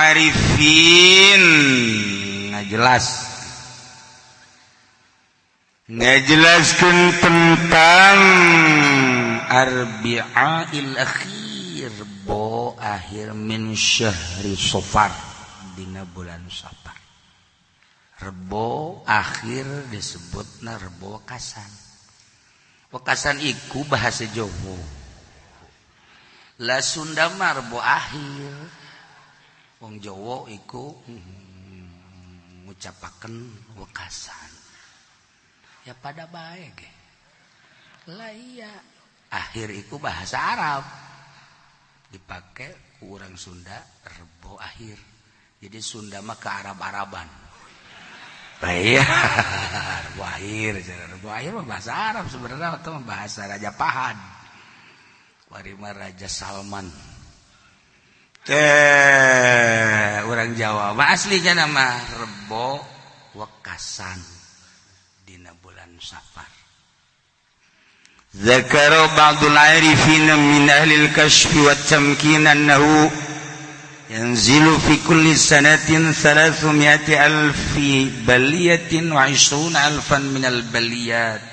Arifin ngajelaskeun tentang Arbi'ail akhir bo akhir min syahri Safar dina bulan Safar. Rebo akhir disebutna rebo wekasan. Wekasan iku bahasa Jawa. La Sunda mah rebo akhir. Wong Jawa iku ngucapaken wekasan. Ya pada bae ge. Lah iya. Akhir iku bahasa Arab. Dipake ku urang Sunda rebo akhir. Jadi Sunda mah ke Arab-Araban. Bayar, rebo akhir mah bahasa Arab sebenarnya atau bahasa Raja Pahad. Warima Raja Salman. Orang Jawa. Ma aslinya nama rebo wekasan dina bulan Safar. Zakara ba'dul 'arifin min ahli al-kashf wa at-tamkin annahu yanzilu fi kulli sanatin 300,000 baliyatin wa 20,000 min al-baliyat.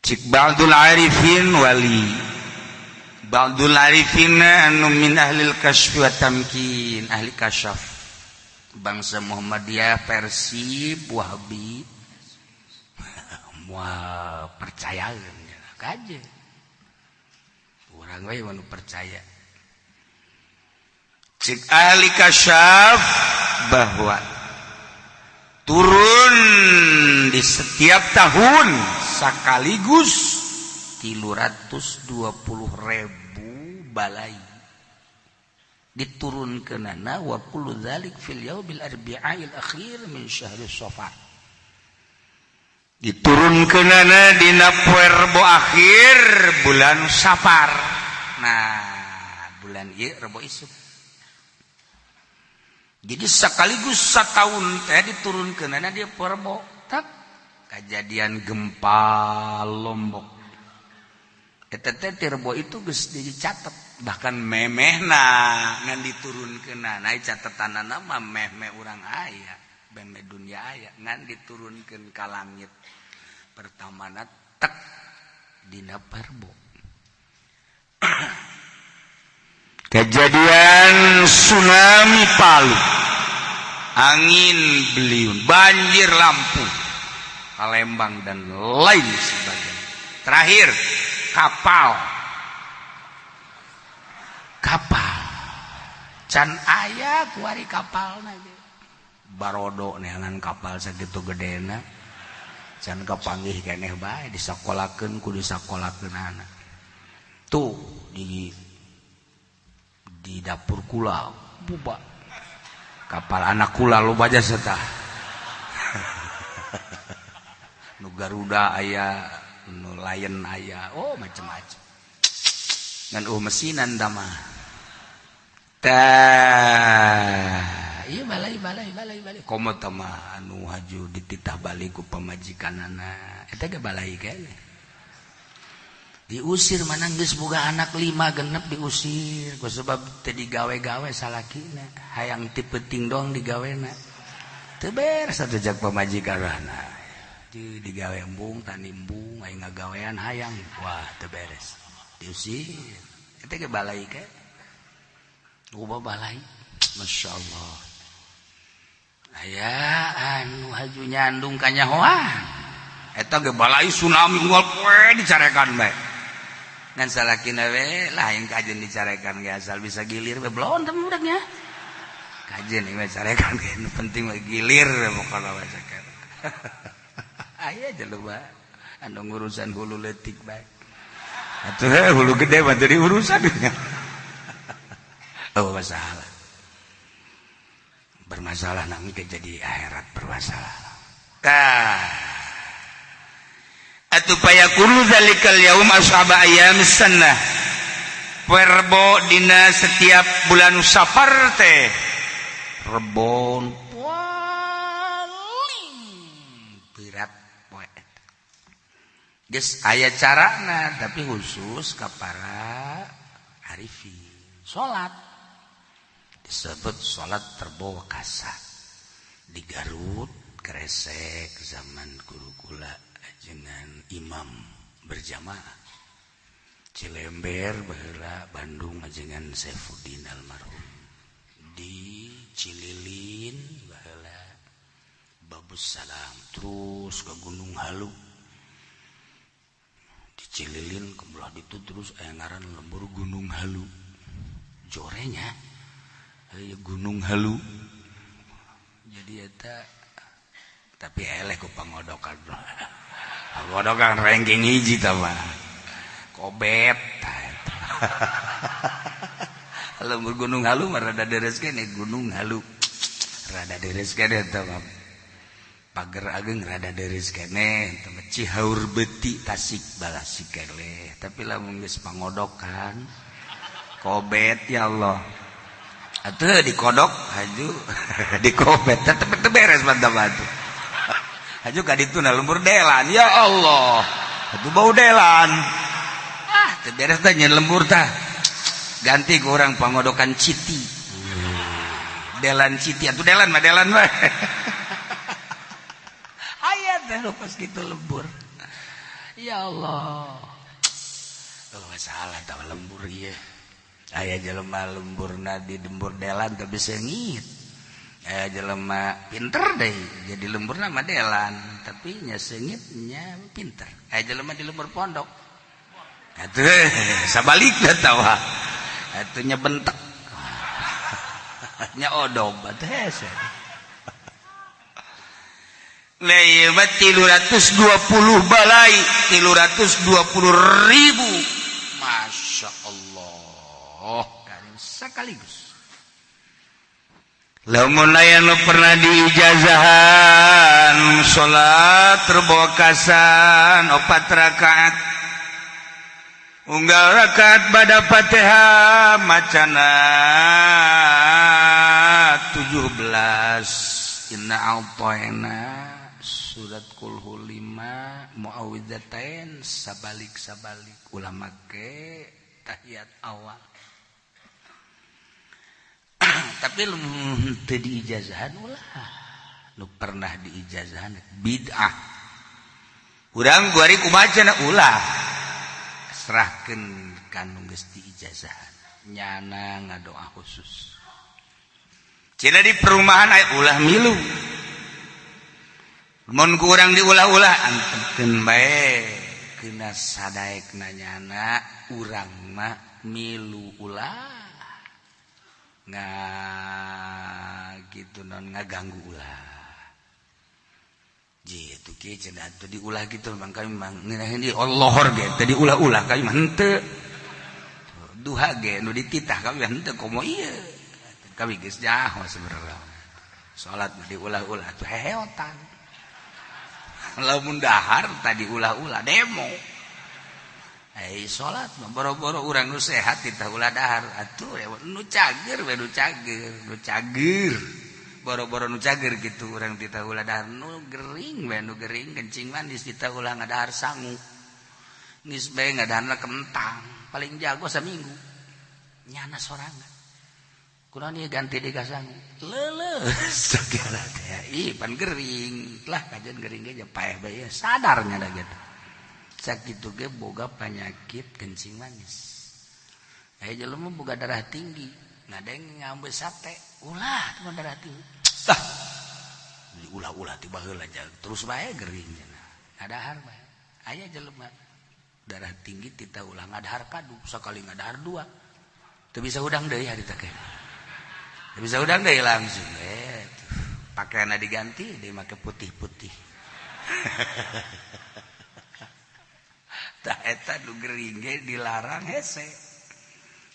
Cik ba'dul 'arifin wali ba'dul 'arifin anu min ahli al-kashf wa tamkin, ahli kasyaf bangsa Muhammadiyah, Persib, Wahabi moal percayaeun kaje urang we anu percaya. Cik ahli kasyaf bahwa turun di setiap tahun sekaligus 320,000 balai diturunkeunana wa kullu dzalik fil yaumil arbi'ail akhir min syahri Safar. Diturunkeunana dina poe Rebo akhir bulan Safar. Nah, bulan ieu Rebo isuk. Jadi sekaligus setahun teh diturunkeunana dia Rebo. Tak kejadian gempa Lombok. Eta teh Rebo itu geus dicatet, bahkan memehna ngan diturunkeunana. Ai catetanana mah meh-meh urang aya, meh dunia aya ngan diturunkeun ka langit. Pertamana tek dina Rebo. Kejadian tsunami Palu, angin beliung, banjir Lampung, Palembang dan lain sebagainya. Terakhir kapal can aya kuari kapal ge barodo neangan kapal sakitu gedena can kapanggih keneh bae disakolakeun ku disakolakeunana tuh di dapur kula buba kapal anak kula loba aja setah nu Garuda aya nu Lion aya macam-macam ngan mesinan da mah tah ieu balai komo teh mah anu haju dititah balik ku pamajikanana eta ge balai keneh diusir mana geus boga anak 5 genep diusir ku sebab teu digawe-gawe salakina hayang ti peuting doang digawena teu beres atuh jak pamajikanana digawe embung tani embung aya ngagawean hayang wah teu beres diusir eta ge balai ke loba balai masyaallah aya anu haju nyandung ka nyahoan eta ge balai tsunami unggal poe dicarekan bae ngan salakina we lain kajen dicarekan ge asal bisa gilir we belon teh budaknya kajen ieu carekan ge nu penting we gilir pokona we caker aya aja loba anu ngurusan hulu leutik bae atuh hulu gede mah teu diurusan oh masalah bermasalah nami jadi akhirat bermasalah atuh payakunu zalikal yaum ashaba ayyam sunnah Rebo dina setiap bulan Safar teh rebon paling berat poe eta geus aya carana tapi khusus ka para arifin salat disebut salat terbawa kasa. Di Garut Kresek zaman guru kula dengan imam berjamaah. Cilember baheula Bandung ajengan Saifuddin almarhum. Di Cililin baheula Babus Salam, terus ke Gunung Halu. Di Cililin kebelah itu terus aya ngaran lembur Gunung Halu. Jorenya aya Gunung Halu. Jadi eta tapi eleh ku pangodokan. Pangodokan ranking hiji tah mah. Kobet tah eta. Lembur Gunung Halu mah rada deres keneh Gunung Halu. Rada deres keneh eta mah. Pager ageng rada deres keneh eta mah Cihaur Beuti Tasik Balasik keleh. Tapi lamun geus pangodokan kobet ya Allah. Atuh dikodok haju dikobet tetep beres mantap atuh. Haju ka ditu na lembur delan ya Allah. Atuh bau delan. Teu beres teh nyen lembur tah. Ganti ku urang pangodokan Citi. Delan Citi atuh delan mah aya teh pas kitu lembur. Ya Allah. Oh salah tah lembur ieu. Aya jelema lemburna di lembur delan tapi seungit. Aya jelema pinter deh jadi lemburna mah delan tapi nya seungit nya pinter. Aya jelema di lembur pondok. Atuh sabalikna tah wah. Atuh nya bentek. Nya odob atuh hese. Lai mah 320 balai 320.000. Masya Allah. Sekaligus. Lamun aya nu pernah diijazahan salat terbawa kasan 4 rakaat. Unggal rakaat bada Fatihah macana 17 inna a'tayna surat kulhu 5 muawwidzatain sabalik ulama ke tahiyat awal. Tapi lu teu diijazahan ulah lu pernah diijazahan bid'ah urang guari kumaha cenah ulah serahkeun ka nu geus diijazahan nyana ngadoa khusus cenah di perumahan aya ulah milu mun ku urang diulah-ulah antepkeun bae keuna sadaekna nyana urang mah milu ulah gitu non ngaganggu ulah jitu kieu cenah atuh diulah gitu mangka memang ngeunaheun di Allah ge teh diulah-ulah ka mah henteu duha ge nu dititah ka henteu komo ieu kami geus jaho saudara salat diulah-ulah tuh heheotan lamun dahar tadi ulah-ulah demo salat mah boro-boro urang nu sehat ditah ulah dahar atuh nu cager we nu cager boro-boro nu cager gitu urang ditah ulah dahar nu gering we nu gering kencing manis ditah ulah ngadahar sangu geus bae ngadaharna kentang paling jago saminggu nyana sorangan kunaon ieu ganti deui ka sangu leuleus segala teh pan gering lah kajian gering ge paeh bae sadarnya da gitu sakitu ge boga penyakit kencing manis. Aya jelema boga darah tinggi, ngadeng ngambil sate, ulah cuma darah tinggi. Tah. Ulah-ulah tiba heula terus bae gering cenah. Ngadahar bae. Aya jelema darah tinggi tita ulah ngadahar kadu, sakali ngadahar 2. Teu bisa udang deui hari teh. Teu bisa udang deui langsung pakaianna diganti dia make putih-putih. Tah eta nu gering ge dilarang hese.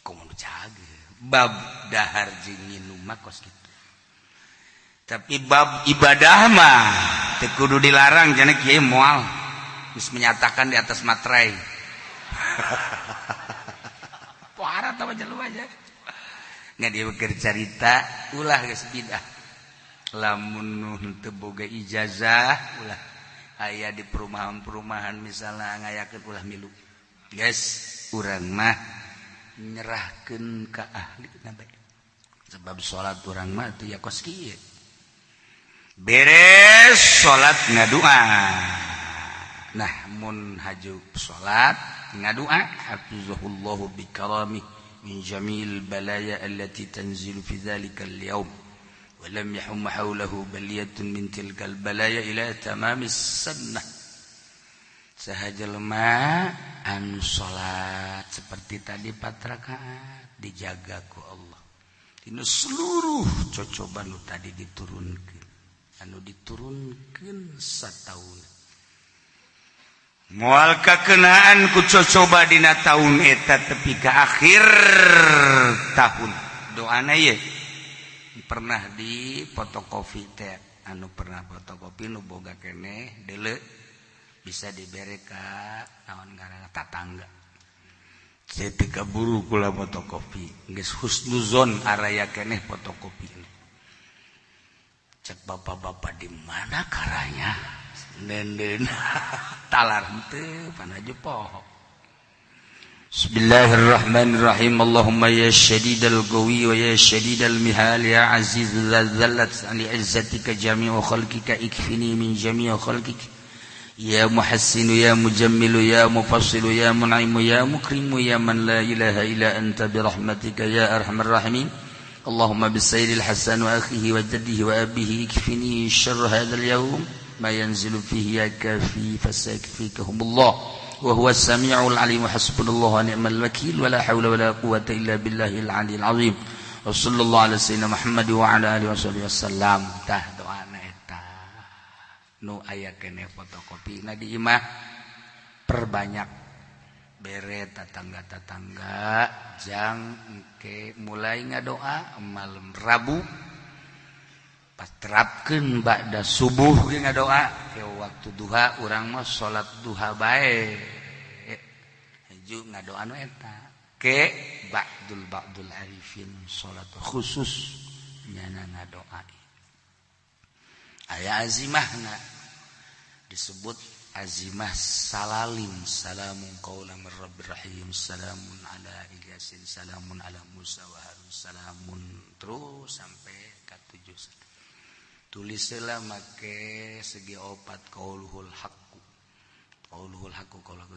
Kumaha cager. Bab dahar jeung nginum mah kos kitu. Tapi bab ibadah mah teu kudu dilarang cenah kieu moal. Geus menyatakan di atas materai. Pohara tah jelema aja. Ngan dieu keur carita ulah geus bidah. Lamun teu boga ijazah ulah aya di perumahan-perumahan misalnya ngayakeun ulah milu. Guys, urang mah nyerahkeun ka ahli na bae. sebab salat urang mah teu ya kos kieu beres salat ngadua nah mun haju salat ngadua hafizahullahu bikarami min jamil balaya allati tanzilu fi dzalikal yaum wa lam yahum hawlahu baliyatun min tilkal balaya ila tamamis sunnah sahajelma anu salat seperti tadi 4 rakaat dijaga ku Allah dina seluruh cocoban nu tadi diturunkeun anu diturunkeun sataun moal kakenaan ku cocoba dina taun eta tepi ka akhir tahun doana ye pernah di fotokopi teh anu pernah fotokopi nu boga keneh deuleu bisa dibere ka naon ngaranna tatangga saya teu kaburu kula fotokopi geus husnuzon araya keneh fotokopi cek bapak-bapak di mana karanya nenden talar henteu panaje poho Bismillahirrahmanirrahim Allahumma ya syadidal qawi wa ya syadidal mihal ya aziz zallat li izzatika jami'u khalqika ikfini min jami'i khalqika ya muhassinu ya mujammilu ya mufassilu ya mun'imu ya mukrimu ya man la ilaha illa anta bi rahmatika ya arhamar rahimin Allahumma bisayyidil hasan wa akhihi wa jaddihi wa abihi ikfini syarra hadzal yawm ma yanzilu fihi ya kafi fasakfikahumullah wa huwas samiul alim hasbunallahu wa ni'mal wakeel wa la haula wa la quwwata illa billahil aliyil azim wa sallallahu ala sayyidina Muhammad wa ala alihi wasallam tah doana eta nu aya keneh fotokopina di imah perbanyak bere tatangga-tatangga jang engke mulai ngadoa malam Rabu pas terapkeun ba'da subuh ge ngadoa ke waktu duha urang mah salat duha bae haju ngadoa nu eta ke ba'dul arifin salat khusus nyana ngadoa aya azimahna disebut azimah salalim salamun qaulan mir rabbir rahim salamun ala ilyasin salamun ala musa wa harun salamun terus sampai ka 7 tulislah make segi opat qauluhul haqqu qauluhul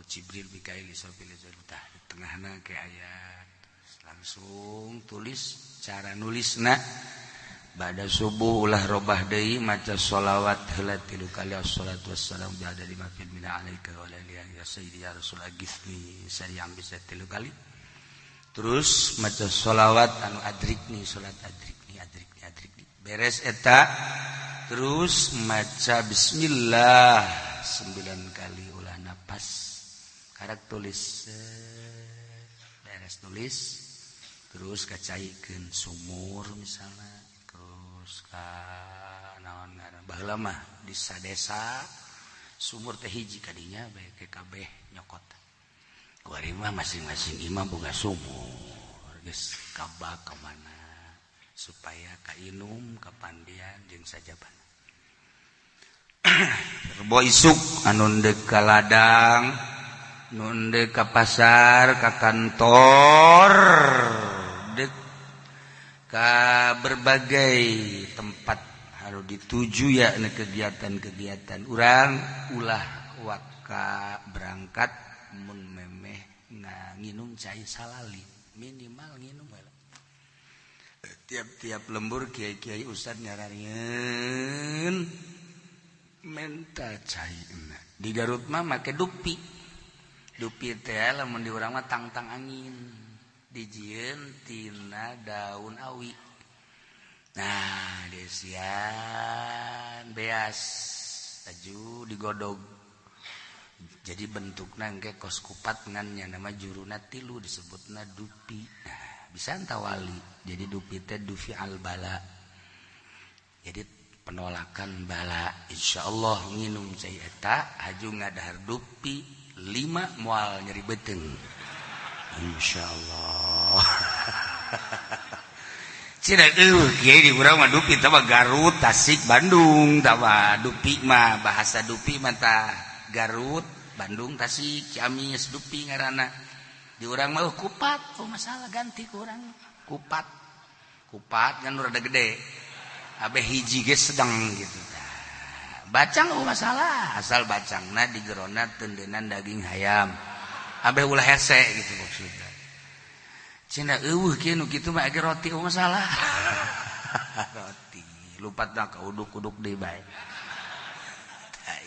Jibril Mikail Israfil Zalutah di tengahna ke ayat langsung tulis cara nulisna ba'da subuh ulah robah deui maca sholawat heula 3 kali assalatu wassalam ba'da 5 fil mina alaika wa alihi ya sayyidi ya rasul agifni sayang bisa 3 kali terus maca sholawat anu adrikni salat adrikni beres eta terus maca bismillah 9 kali ulah napas karak tulis beres tulis terus kacaikeun sumur misalnya terus ka naon ngaran baheula mah di sadesa sumur teh hiji kadinya bae ke kabeh nyokot kuari mah masing-masing imam boga sumur geus kabak ka mana supaya kainum kapandian jeung sajaban rebo isuk anu deuk ka ladang nu deuk ka pasar ka kantor deuk ka berbagai tempat harus dituju ya kegiatan-kegiatan urang ulah waka berangkat mun memeh nginum cai salali minimal nginum tiap-tiap lembur kiai-kiai ustad nyaranin menta cairna di Garut mah make dupi teh lamun di urang mah tang-tang angin dijieun tina daun awi nah desian beas aju digodog jadi bentukna engke kos kupat ngan nya nama juruna 3 disebutna dupi nah bisa tawali jadi dupi teh dufi al bala jadi penolakan bala insyaallah nginum cai eta haju ngadahar dupi 5 moal nyeri beuteung insyaallah cina kiai di urang mah dupi teh Garut Tasik Bandung tah dupi mah bahasa dupi mah tah Garut Bandung Tasik Ciamis dupi ngaranna di urang mah kupat, oh masalah ganti ke urang kupat kupat kan rada gede abe hiji ge sedang gitu bacang masalah asal bacangna digerona tendenan daging hayam abe ulah hese gitu maksudnya cina eueuh kieu nu kitu mah age roti masalah roti lupatna ka uduk-uduk deui bae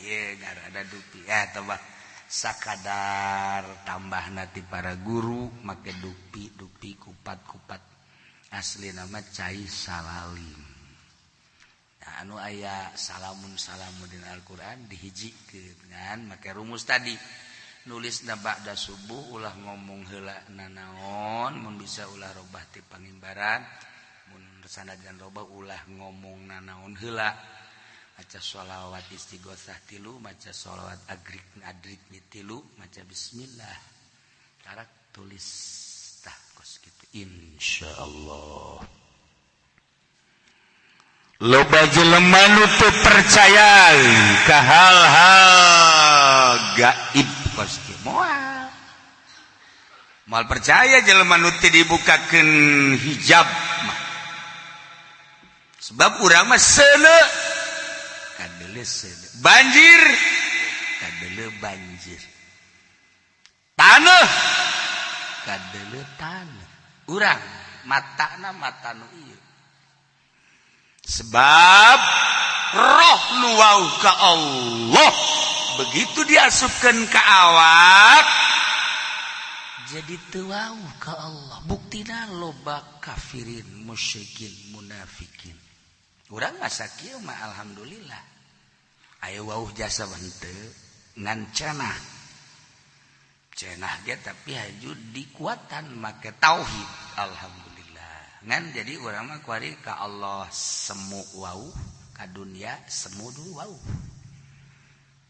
ieu ada dupi tebak sakadar tambahna ti para guru make dupi kupat asli nama cai salalim anu aya salamun dina Al-Qur'an dihijikeun ngan make rumus tadi nulisna ba'da subuh ulah ngomong heula nanaon mun bisa ulah robah ti pangimbaran mun sanajan robah ulah ngomong nanaon heula maca sholawat istighosah 3 maca sholawat adrik 3 maca bismillah karak tulis tah kos kitu insyaallah. Loba jelema nu teu percaya ka hal-hal gaib kos kitu moal percaya jelema nu teu dibukakeun hijab mah sebab urang mah seuleu kadeuleu seuleu banjir kadeuleu banjir taneuh kadeuleu taneuh urang matana mata nu ieu sebab roh nu wau ka Allah begitu diasupkeun ka awak jadi teu wau ka Allah buktina loba kafirin musyrikin munafikin urang asa kieu mah alhamdulillah aya wau jasa henteu ngan cenah ge tapi haju dikuatan make tauhid alhamdulillah ngan jadi urang mah kuari ka Allah semu wau ka dunia semu dulu wau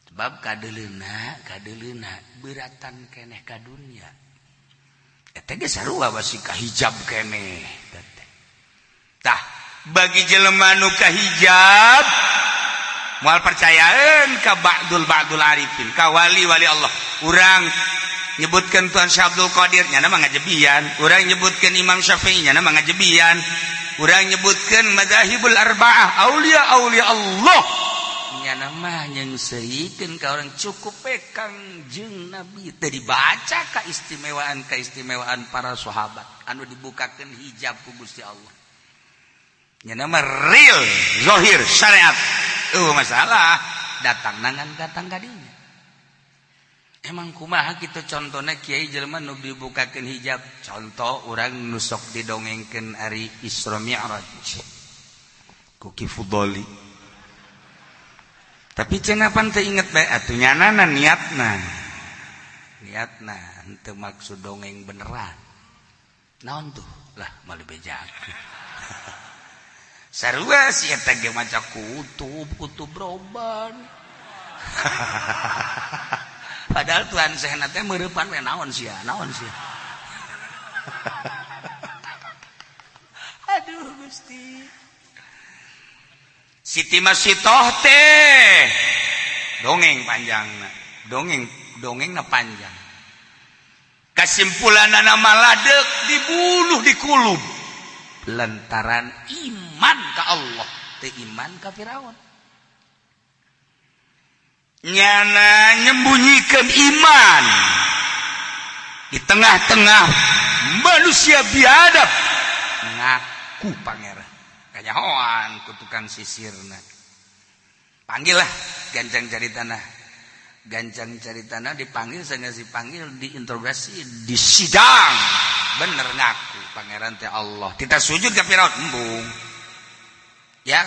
sebab kadeulina beuratan keneh ka dunia eta ge sarua basi ka hijab keneh tah bagi jelema nu ka hijab moal percayaeun ka ba'dul arifin ka wali-wali Allah urang nyebutkan Tuan Syekh Abdul Qadir nya nama ngajebian urang nyebutkan Imam Syafi'i nya nama ngajebian urang nyebutkan madzhabul arba'ah aulia Allah nya nama nyeungseuikeun ka urang cukup Kangjeng Nabi teu dibaca kaistimewaan para sahabat anu dibukakeun hijab ku Gusti Allah nya nama real zahir syariat masalah datang nangan datang kadinya. Emang kumaha kitu contohna kiai jelema nu dibukakeun hijab contoh urang nu sok didongengkeun ari Isra Mi'raj ku Ki Fudoli tapi cenah pan teu inget bae atuh nyanana niatna henteu maksud dongeng beneran naon tuh lah mali bejakeun sarua si eta ge maca kutub roban padahal Tuhan Syekh teh meurepan we naon sia aduh Gusti Siti Masitoh teh dongeng panjangna dongengna panjang kasimpulanna maladeg dibunuh di kulub lantaran iman ka Allah teu iman ka Firaun nyana nyembunyikan iman di tengah-tengah manusia biadab ngaku pangeran kanyahoan kutukan sisirna panggil lah gancang cari tanah dipanggil sengaja dipanggil diinterogasi di sidang bener ngaku pangeran teh Allah kita sujud ke Firaun embung ya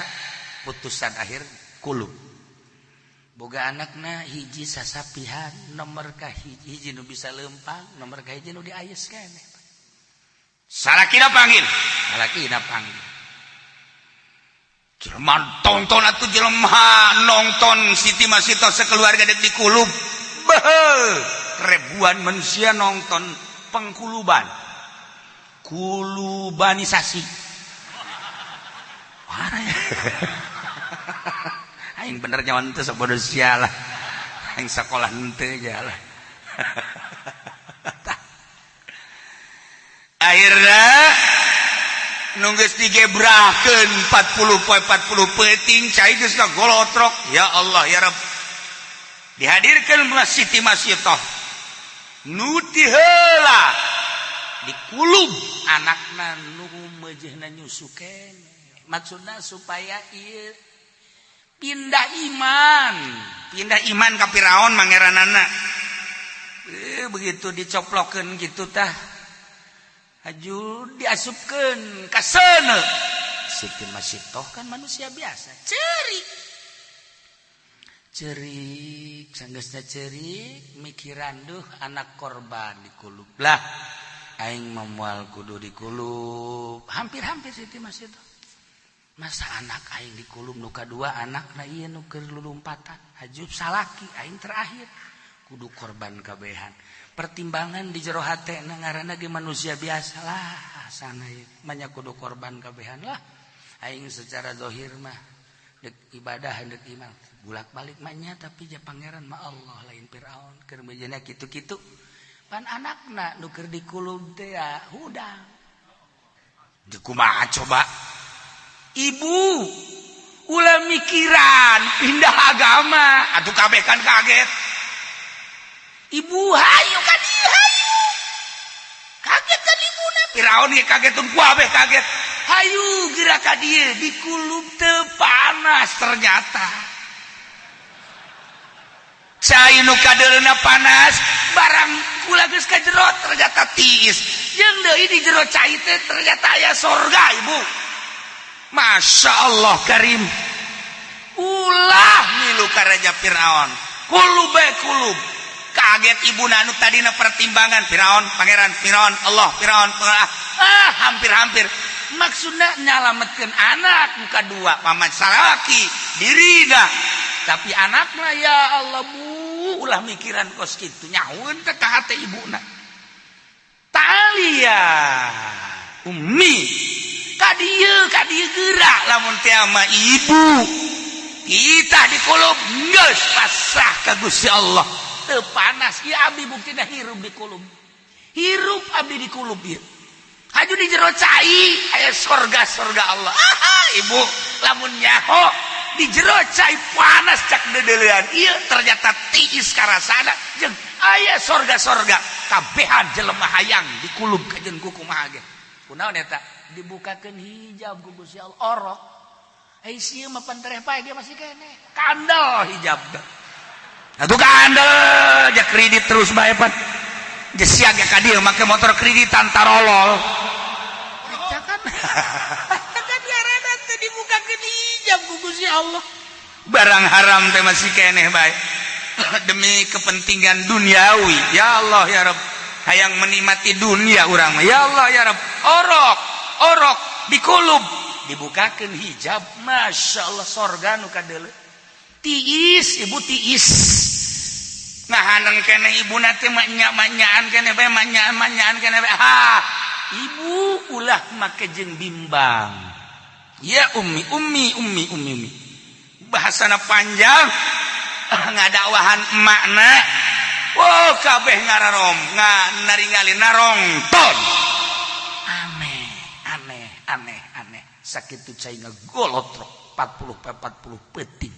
putusan akhir kulub boga anakna hiji sasapihan nomor ka hiji nu bisa lempang nomor ka hiji nu diayes keneh salakina panggil jelema tonton atuh jelema nongton Siti Masitoh sakeluarga dek di kulub ribuan manusia nongton kulubanisasi aing bener nyawan teh sabodo sia lah aing sakola henteu aja lah akhirna nunggus digebrakeun 40 peting cai geus golotrok. Ya Allah ya Rabb. Dihadirkeun Siti Masyidah. Nu ti heula dikulub anakna nu meujeuhna nyusu keneh. Maksudna supaya ieu pindah iman ka Firaun mangeranana. Begitu dicoplokeun kitu tah haju diasupkeun ka seuneu. Siti Masyidah kan manusia biasa, cerik sanggeusna cerik mikiran duh anak korban dikulub lah aing moal kudu dikulub. Hampir Siti Masyidah. Masa anak aing dikulub nu kadua anakna ieu nu keur lulumpatan hajub salaki aing terakhir kudu korban kabehan. Pertimbangan di jero hatena ngaranna ge manusia biasa lah sana ieu manya kudu korban kabehan lah. Aing secara zahir mah dek ibadah dek iman bulak-balik manya tapi ja pangeran mah Allah lain Firaun keur beujana kitu-kitu pan anakna nu keur dikulub teh hudang. Di kumaha coba? Ibu ulah mikiran pindah agama atuh kabeh kan kaget. Ibu hayu ka dieu hayu. Kaget kan ibuna Firaun ge kagetun ku abeh kaget. Hayu geura ka dieu dikulub teu panas ternyata. Cai nu kadeulna panas barang kula geus ka jero ternyata tiis. Jeung deui di jero cai teh ternyata aya sorga ibu. Masya Allah karim. Ulah milu ka raja Firaun. Kulub. Kaget ibuna anu tadina pertimbangan Firaun, pangeran Firaun, Allah Firaun. Hampir. Maksudna nyalametkeun anak nu kadua paman salaki dirina. Tapi anakna ya Allah bu ulah mikiran kos kitu nyahoeun teh ka hate ibuna. Talia ummi kadieu geura lamun teh ama ibu kita dikulub geus pasrah ka Gusti Allah teu panas ieu abdi buktina hirup dikulub abdi dikulub ieu haju di jero cai aya sorga Allah. Ibu lamun nyaho di jero cai panas cak dedeleuan ieu ternyata tiis karasana jeung aya sorga kabehan jelema hayang dikulub ka jeung kumaha ge kunaon eta dibukakeun hijab ku Gusti Allah orok ai sieu mah pantereh pae dia masih kene kandel hijab atuh kandel ja kredit terus bae pan geus siaga ka dieu make motor kreditan tarolol cakan kan diarana teh dibukakeun hijab ku Gusti Allah barang haram teh masih keneh bae demi kepentingan duniawi. Ya Allah ya Rabb hayang menikmati dunia urang mah ya Allah ya Rabb orok dikulub dibukakeun hijab Masya Allah sorga nu kadeuleu tiis ibu tiis ngahaneng keneh ibuna teh manya-manyaan keneh bae manya-manyaan keneh bae ibu ulah make jeung bimbang ya ummi bahasana panjang ngadakwahan emakna kabeh ngararom naringali narongton aneh sakitu cai ngagolotrok 40 peting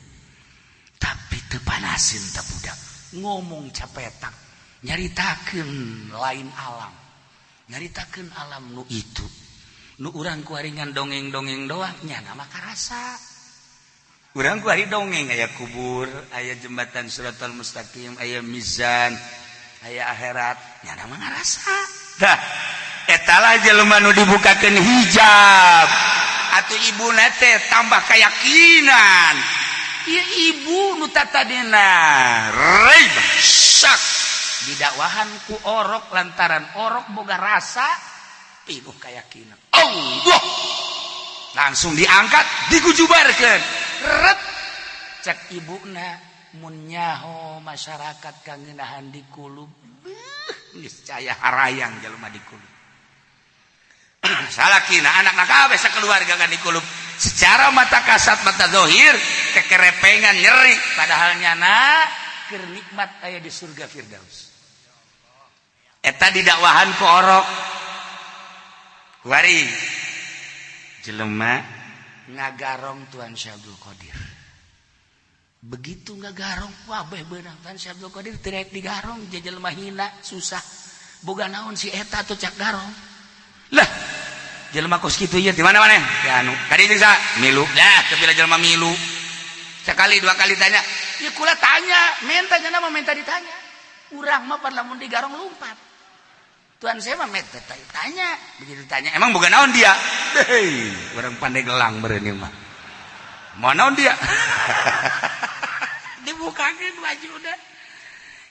tapi teu panasin teh budak ngomong capetak nyaritakeun lain alam nyaritakeun alam nu itu nu urang kuaringan dongeng-dongeng doang nyana mah karasa urang kuari dongeng aya kubur aya jembatan Siratal Mustaqim aya mizan aya akhirat nyana mah ngarasa dah eta lah jelema nu dibukakeun hijab atuh ibuna teh tambah keyakinan ieu ibu nu tatadina reib syak didakwahan ku orok lantaran orok boga rasa pinuh keyakinan Allah langsung diangkat digujubarkeun ret cek ibuna mun nyaho masyarakat kangeunahan dikulub geus caya harayang jelema dikulub salakina anak-anak kabeh sakeluarga kan dikulub secara mata kasat mata zahir kekerepengan nyeri padahal nyana keur nikmat aya di surga Firdaus eta didakwahan ku orok kuari jelema ngagarong Tuan Syekh Abdul Qadir. Begitu ngagarong wabeh beunang Tuan Syekh Abdul Qadir tirek digarong jelema hina susah. Boga naon si eta tuh cak garong. Lah, jelema kos kitu ieu di mana maneh? Ya anu, ka dieu sa milu. Lah, teu jelema milu. Sekali dua kali tanya, ya kula tanya, minta nya mah minta ditanya. Urang mah pan lamun digarong lompat. Tuan saya mah minta tanya, begitu ditanya, emang boga naon dia? Hei, urang pandai gelang bereuni mah. Mau naon dia? Dibukakeun bajuna.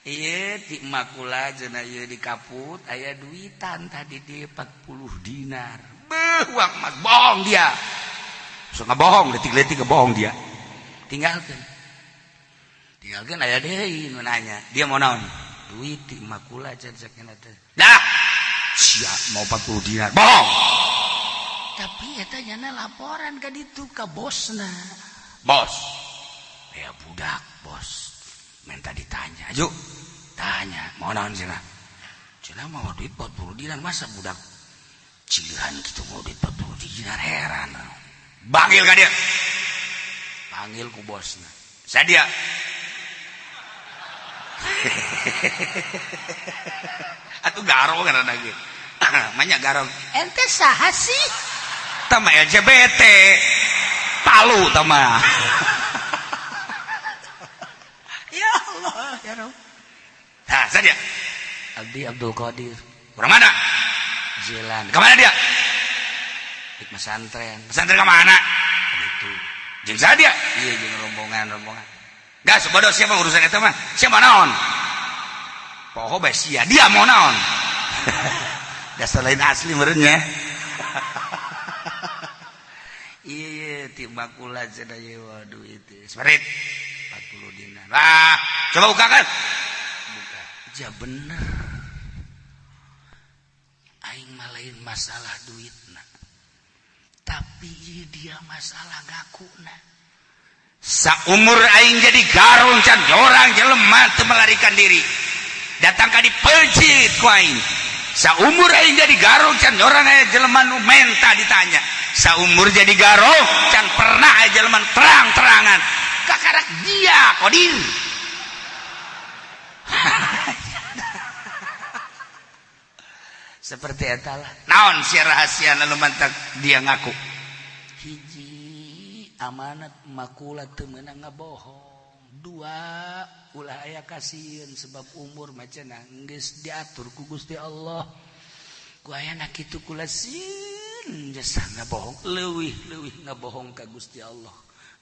Ieu ti emak kula cenah ieu di kaput aya duitan tadi di 40 dinar. Beuh, uang emas bohong dia. So ngabohong, letik-letik ngebohong dia. Tinggalkan aya deui nu nanya dia mau naon duit di emak kula can sakena teh dah sia mau 40 dinar bohong tapi eta nyana laporan ka ditu ka bosna bos aya budak bos minta ditanya ayo tanya mau naon cenah mau duit 40 dinar masa budak cilehan kitu mau duit 40 dinar heran panggil ka dia panggil ku bosna sadia atuh garong kana lagi manya garong ente saha sih tama LGBT palu tama ya Allah ya Rabb ha sadia Abdi Abdul Qadir urang mana jalan ke mana dia di pesantren ke mana itu jeung sadia ieu jeung rombongan gas bodoh siapa urusan eta mah siapa naon poho bae sia dia mau naon dasar lain asli meureun nya ieu ti bakula cenah ieu waduh itu separit 40 dinar lah coba bukakan buka ja bener aing mah lain masalah duitna tapi dia masalah ngakuna saumur aing jadi garong can orang jelema teu melarikan diri datang ka dipeucit ku aing saumur aing jadi garong can orang aya jelema nu menta ditanya saumur jadi garong can pernah aya jelema terang-terangan kakarak dia Qadir seperti eta lah naon sia rahasiana nu mantak dia ngaku hiji amanat makula teu meunang ngabohong dua ulah aya kasieun sebab umur macenah geus diatur ku Gusti Allah ku ayana kitu kula sieun jasa ngabohong leuwih ngabohong ka Gusti Allah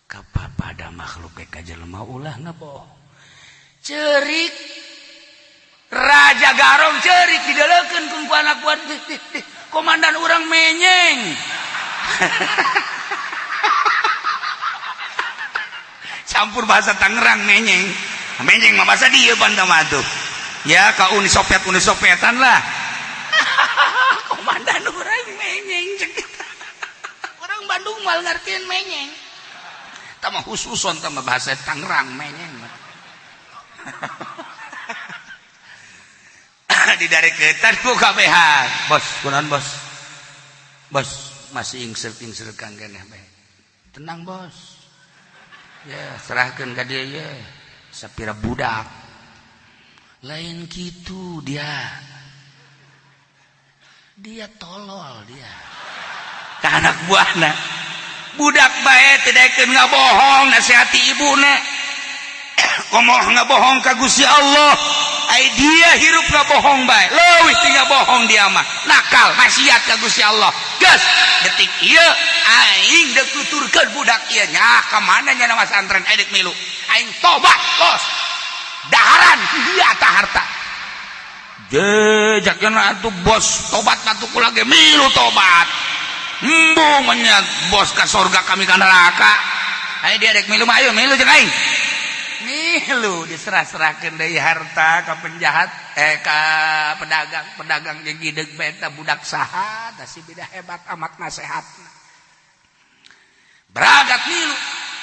ka papada makhluk ka jelema ulah ngabohong ceurik Raja Garong ceurik didelekeun ku anak buah komandan urang menyeng campur bahasa Tangerang menyeng mah bahasa dieu pantama tuh ya ka Uni Sopietan lah komandan urang menyeng cek urang Bandung mal ngartieun menyeng tah mah khususon tah mah bahasa Tangerang menyeng di dari ketan ku kabehan bos kunaon bos masih ingser kang keneh bae tenang bos ya serahkeun ka dieu ye sapira budak lain kitu dia tolol dia ka anak buahna budak bae teu daekeun ngabohong nasihati ibuna komoh ngabohong ka Gusti Allah ai dia hirup ngabohong bae leuwih ti ngabohong dia mah nakal maksiat ka Gusti Allah geus detik ieu aing deuk tuturkeun budak ieu nya ka mana nya nama santren edek milu aing tobat bos daharan dia tah harta jejakna atuh bos tobat atuh kula ge milu tobat embung nya bos ka surga kami ka neraka ai dia edek milu mah ayo milu jeung aing milu diserah-serahkeun deui harta ka penjahat ka pedagang jeung gideg bae eta budak saha tah si bida hebat amat nasehatna berangkat milu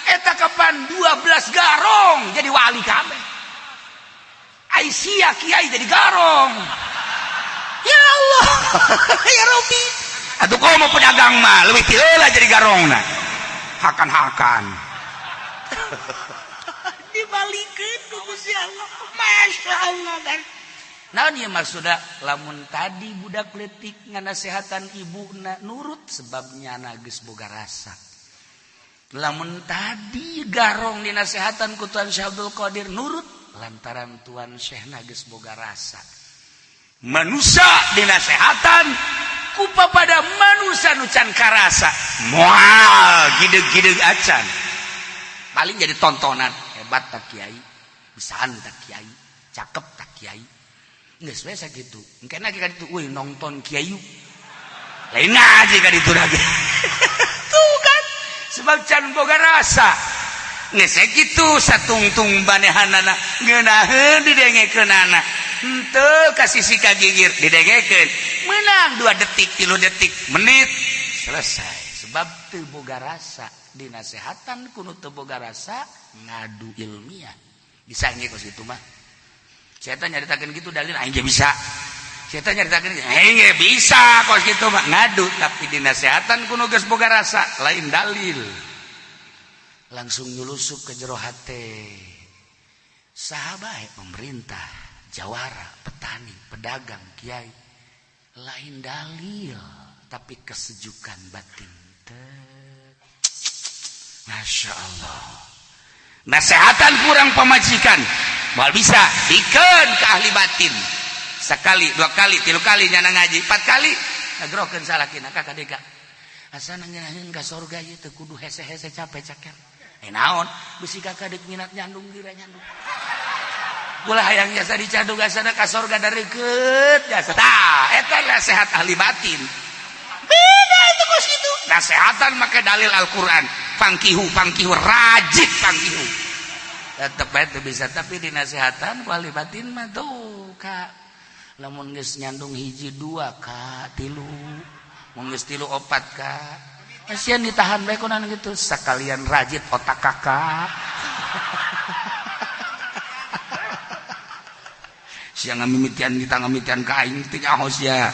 eta kapan 12 garong jadi wali kabeh ai sia kiai jadi garong ya Allah ya Rabbi atuh kau mau pedagang mah leuwih ti heula jadi garongna hakan-hakan dibalikeun ku Gusti Allah masya Allah kan naon ieu maksudna lamun tadi budak leutik nganasehatan ibuna nurut sebabnya geus boga rasa lamun tadi garong dinasehatan ku Tuan Syekh Abdul Qadir nurut lantaran Tuan Syekhna geus boga rasa manusia dinasehatan ku pada manusia nu can karasa moal gideg-gideg acan paling jadi tontonan hebat tak kiai bisaan tak kiai cakep tak kiai geus we sakitu engkena ka ditu euy nonton kiai lain aja ka ditu lagi tuh kan sebab can boga rasa geus sakitu satungtung banehanana ngeunaheun didengekeunana henteu kasih sika gigir didengekeun menang 2 detik 3 detik menit selesai sebab teu boga rasa dinasehatan kudu teu boga rasa ngadu ilmiah bisa nge kos kitu mah saya teh nyaritakeun kitu dalil aing ge bisa saya teh nyaritakeun aing ge bisa kos kitu mah ngadu tapi dinasehatan kudu geus boga rasa lain dalil langsung nyulusup ke jero hate saha bae pemerintah jawara petani pedagang kiai lain dalil tapi kesejukan batin masya Allah nasehatan kurang pemajikan mal bisa dikeun ke ahli batin sekali 2 kali 3 kali nyana ngaji 4 kali ngagrokeun salakina ka kadeka asa nangeunaheun ka sorga ieu teu kudu hese-hese capek caker naon bisi kakak dek minat nyandung dira nyandung ulah hayang jasa dicandung asana ka sorga dareukeut jasa tah eta nasihat ahli batin beda itu kos kitu nasehatan make dalil Al-Qur'an pangkihu rajit pangkihu tetep bae teu bisa tapi dinasehatan ku ahli batin mah tuh ka lamun geus nyandung 1 2 ka 3 mun geus 3 4 ka asian ditahan bae kunaon gitu sakalian rajit otak kakak sia ngamimitian kita ngamimitian ka aing teh nyaho sia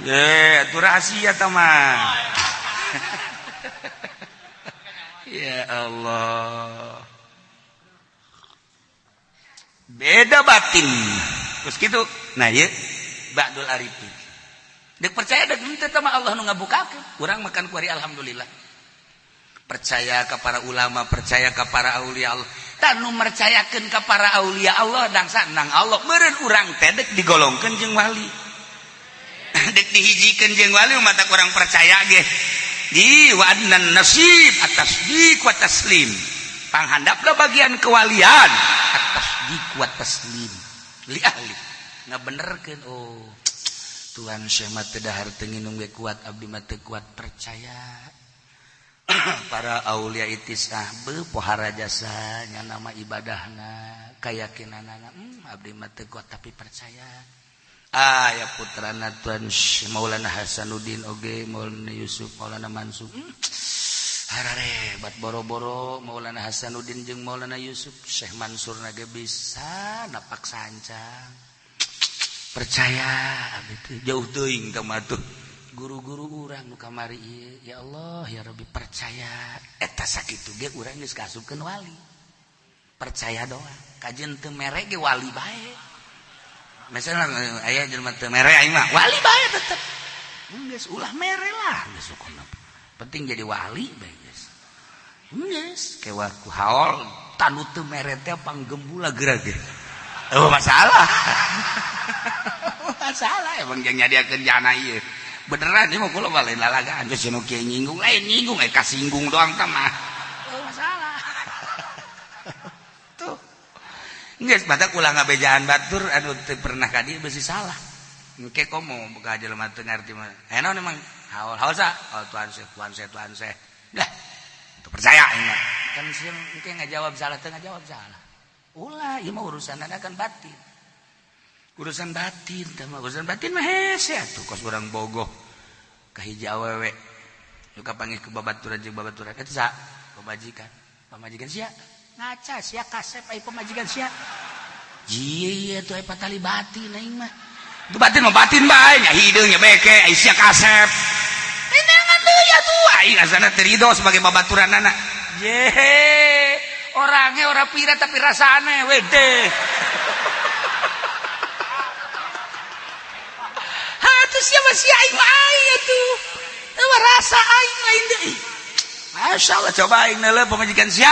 ye atuh rahasia tah mah ya Allah beda batin terus gitu nah ye ba'dul arifin dek percaya dek henteu teh mah Allah nu ngabukakeun urang makan kuari alhamdulillah percaya ka para ulama percaya ka para aulia Allah tanu mercayakeun ka para aulia Allah dangsa nang Allah meureun urang teh dek digolongkeun jeung wali dek dihijikeun jeung wali mata kurang percaya ge di wa'adnan nasib at-tasdiq wa taslim panghandapna bagian kewalian at-tasdiq wa taslim li ahli ngabenerkeun oh Tuhan Syekh mah teu dahar teu nginung ge kuat abdi mah teu kuat percaya para aulia itisah beu pohara jasa nya nama ibadahna kayakinanana abdi mah teu kuat tapi percaya aya putrana Tuan Maulana Hasanuddin oge Maulana Yusuf Maulana Mansur harare bat boro-boro Maulana Hasanuddin jeung Maulana Yusuf Syekh Mansur ge bisa napak sancang percaya abdi teh jauh teuing ka matuh guru-guru urang nu kamari ieu ya Allah ya Rabbi percaya eta sakitu ge urang geus kasupkeun wali percaya doang kajian teu mere ge wali bae misalnya aya jelema teu mere aing mah wali bae tetep geus ulah mere lah geus ukuna penting jadi wali bae geus geus kewa ku haol tanu teu mere teh panggembula gerage oh masalah masalah emang jeung nyadiakeun jana ieu beneran ieu mah kula lain lalagaan geus nu kieu nyinggung lain nyinggung kasinggung doang tah mah oh masalah tuh geus mata kula ngabejaan batur anu teu pernah ka dieu beusi salah engke komo boga jelema teu ngarti mah naon emang haul sa oh tuan Syekh dah teu percaya ieu kan sieun engke ngajawab salah teu ngajawab salah ulah ieu mah urusanna kan batin urusan batin teh mah urusan batin mah hese atuh kos urang bogoh ka hiji awewe nu kapanggih ku babaturan jeung babaturan eta sa pamajikan sia ngaca sia kasep aya pamajikan sia ieu atuh aya patali batin aing mah itu batin mah batin bae nya hideung nya beke aya sia kasep tuh aing asana terido sebagai babaturan anak. Orangnya orang pira tapi rasane wede. Tuh siapa si aing tuh. Rasa aing lain deui. Masya Allah coba aing neuleuh pamajikan sia.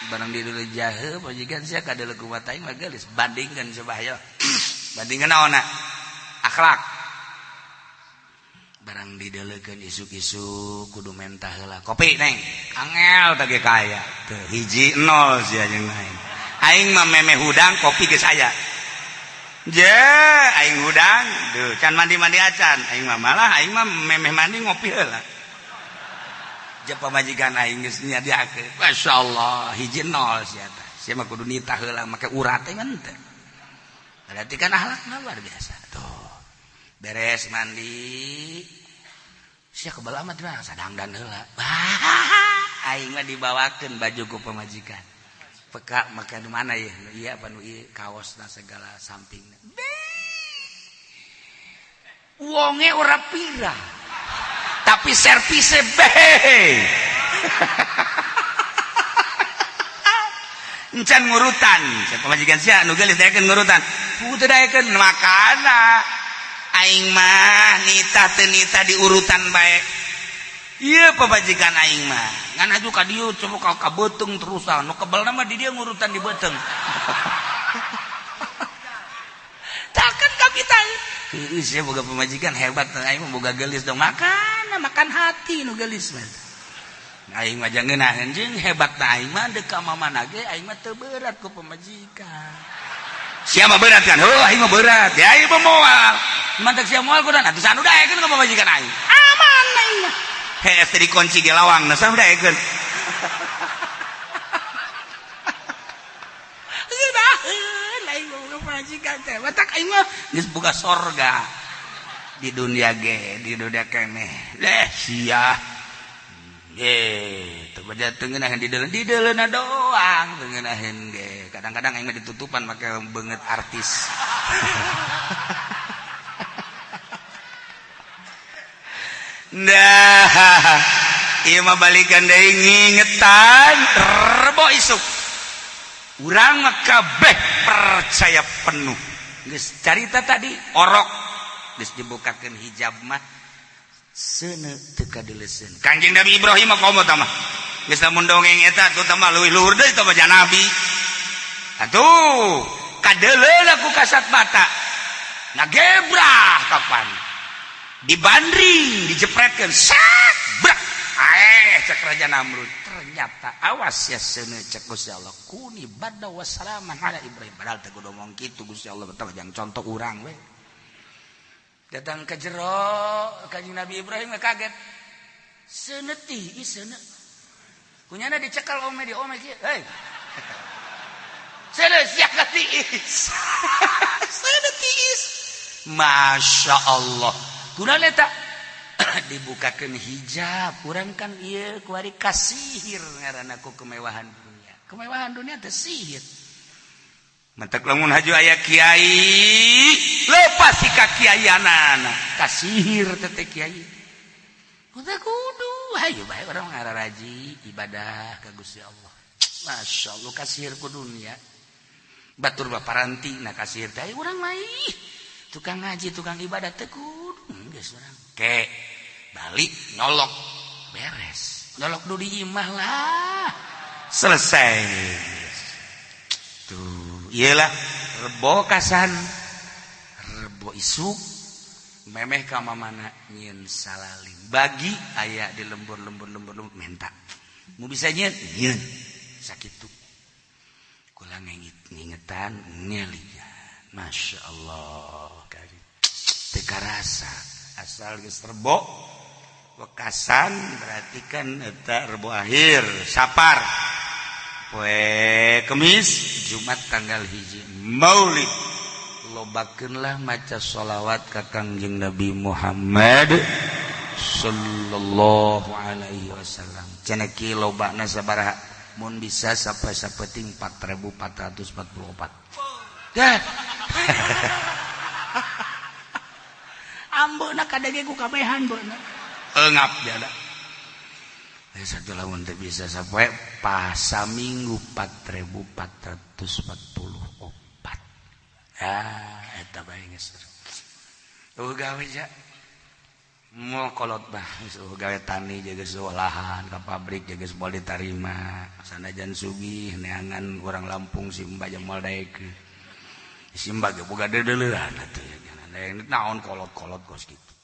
Barang di dulu jahe pamajikan sia kadeuleuh kumaha aing mah geulis bandingkeun coba ayo. Bandingkeun naonna? Akhlak. Barang dideuleukeun isuk-isuk kudu mentah heula. Kopi neng. Angel teh ge kaya. Teu hiji 0 sia jeung aing. Aing mah memeh hudang kopi ge saya. Aing hudang, duh, can mandi-mandi acan. Aing mah malah, aing mah memeh mandi ngopi heula. Pamajikan aing geus nyadiakeun. Masyaallah, hiji 0 sia teh. Sia mah kudu nitah heula make urat teh kan teh. Berarti kan akhlakna luar biasa. Tuh. Beres mandi. Sia kebelah mah teh sadangdan heula. Aing mah dibawakeun baju ku pamajikan. Peka maka di mana ya? Iya apa nu ieu kaosna segala sampingna. Wonge ora pira. Tapi servise encan ngurutan. Saya pamajikan sia nu geulis daekeun ngurutan. Putu daekeun makana. Aing mah nitah teu nitah di urutan bae. Iya pamajikan aing mah ngan aju ka dieu coba ka beuteung terusan nu kebelna mah di dia ngurutan di beuteung. Takkan kapitan ieu sia boga pamajikan hebat aing mah boga geulis dong makan hati nu geulis mah. Aing mah jangan ngeunaheun jeung hebatna aing mah deuk ka mamana ge aing mah teu berat ku pamajikan. Sia mah berat kan? Aing mah berat. Ya aing mah moal. Mantak sia moal kudan atuh sanu daekeun ka pamajikan aing. Aman aing mah. Hes tadi kunci ge lawang na sam daekeun. Lain boga pamajikan teh. Matak aing mah geus boga sorga. Di dunia ge, di dunia keneh. Sia. Teu baja teu ngeunaheun di deuleuna doang teu ngeunaheun ge. Kadang-kadang aing mah ditutupan make beungeut artis. Nah, ieu mah balikan deui ngingetan rebo isuk. Urang mah kabeh percaya penuh. Geus carita tadi orok geus dibukakeun hijab mah seuneu teu kadeuleseun. Kanjeng Nabi Ibrahim mah komo tah mah. Geus lamun dongeng eta atuh tah mah leuwih luhur deui tah mah nabi. Atuh kadeuleul ku kasat mata. Nagebrah kapan? Dibandring, dijepretkeun, sabrak. Cek Raja Namrud. Ternyata awas ya seuneu cek Gusti Allah. Kuni badda wassalaman ala Ibrahim. Padahal teu kudu ngomong kitu Gusti Allah betul jangan contoh urang we. Datang ke jero Kanjeng Nabi Ibrahim kaget. Seuneu tiis seuneu. Kunyana dicekal ome di ome kieu. Hei. Seuneu sia ka tiis. Seuneu tiis. Masya Allah. Kunaon eta dibukakeun hijab. Urang kan ieu kuari kasihir ngaranna ku kemewahan dunia. Kemewahan dunia teh sihir. Mentek lamun haju aya kiai, lepas si ka kiayanana. Kasihir teh kiai. Kudu hayu bae urang ngararaji ibadah ka Gusti Allah. Masya Allah kasihir ku dunia. Batur baparanti na kasihir teh urang maih. Tukang ngaji, tukang ibadah teh kudu geus urang. Ke balik nyolok beres. Nyolok du di imah lah. Selesai. Tuh, iyalah rebo kasan, rebo isuk, memeh ka mamana nyieun salalim. Bagi aya di lembur menta. Mu bisa nyieun sakitu. Kula ngingetan ngelian. Masya Allah kari teka rasa asal geus rebo wekasan berarti kan eta rebo akhir sapar poe Kemis Jumat tanggal 1 Maulid lobakeunlah maca sholawat ka Kangjeng Nabi Muhammad sallallahu alaihi wasallam cenah kieu lobana sabaraha mun bisa sampai sapeting 4444 dah. Ambeuna kadege ku kabehan beuna. engap jada. Satu lamun teu bisa sapoe pasa minggu 4.444. Eta bae geus. Gawe ja. Mau kolot bah, gawe tani jaga olahan ke pabrik jaga semua diterima. Sanajan sugih neangan orang Lampung simba jamal daek. Simba ge boga deuleuran atuh ya. Naon kolot-kolot kos kitu.